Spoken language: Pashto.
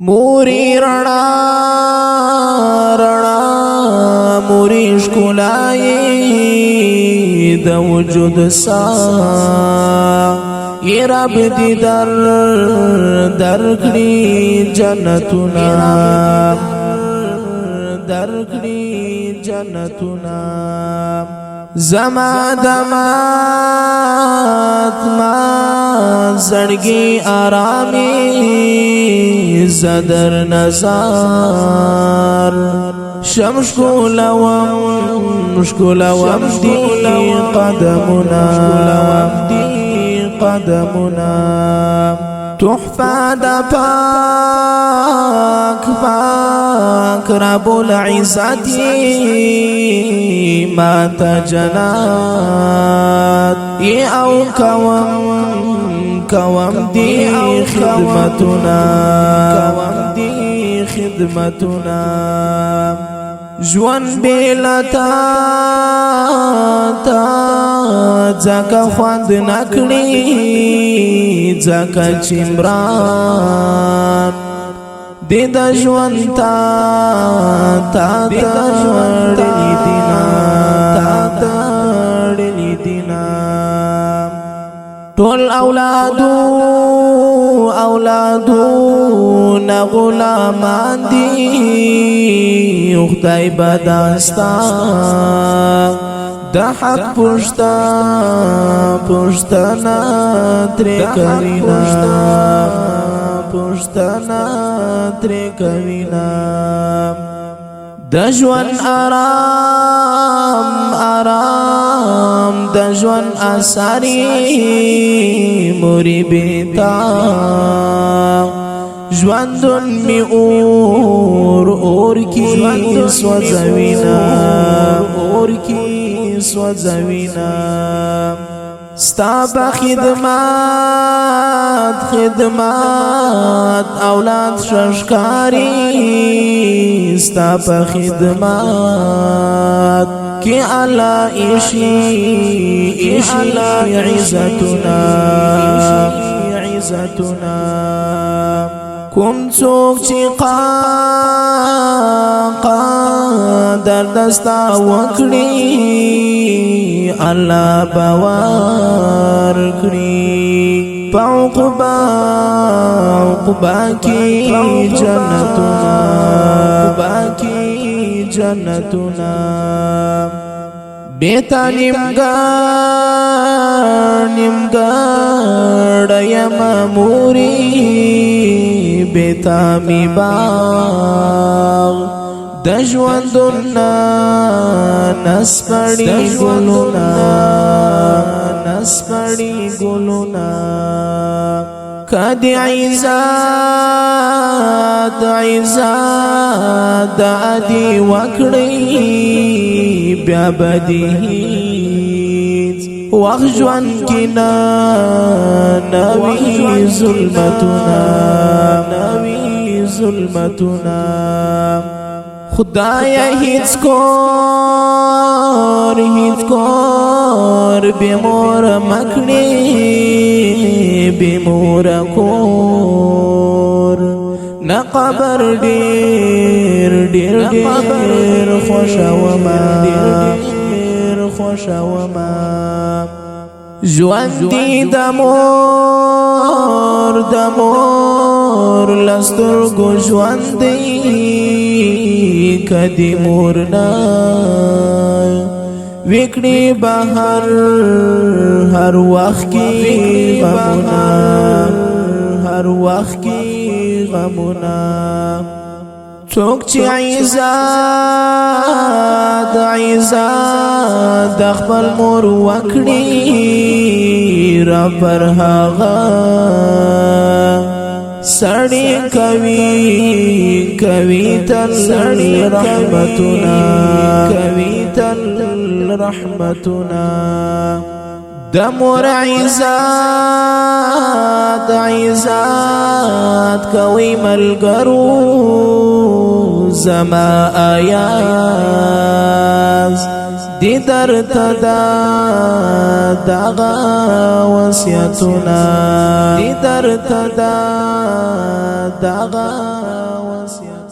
موری رڼا رڼا موری ښکلای د وجود سا ای رب دی درکړي جنتنا درکړي جنتنا زما دمات ما زړګي آرامي زدر نظر شمس کولوم دی قدمنا تحفه د پاک رب العزت ما تجنات او کوم دی خدمتنا جوان بیلتا زکا خواند نکڑی زکا چمران دیده جوان تا تاڑلی دینا طول اولادو نغلامان دی خدای بداستا د حق پشتنا تری کوینا د ژوند آرام د ژوند اثرې موري بیتا ژوندون می اور کی سوځوینا ستا په خدمات اولاد ششکاری ستا په خدمات کی الله ایشی عزتنا کوم څوک چې قدر دستا وکړي الله باور کړي عقبا کی جنتنا بیتا نیمګړ یم موری بیتا می باغ د ژوندونه نسپړي ګلونه کدی عزت دادی وکړي بیا بدیهیت وخت ژوند کې نوی ظلمتنا خدای هیڅ کور بیمور مکړي بیمور کور نه قبر ډیر خوشوما ژوند دی د مور لسترګو ژوند دی کدی مورنا وکړي بهر هر وخت کې غمنا څوک چې عزت د خپل مور وکړي را پر هغه سړی کوي تل رحمتنا د مور عزت کوي ملګرو زما آیاز دی درتدا داغا وصیتنا دی درتدا داغا وصیتنا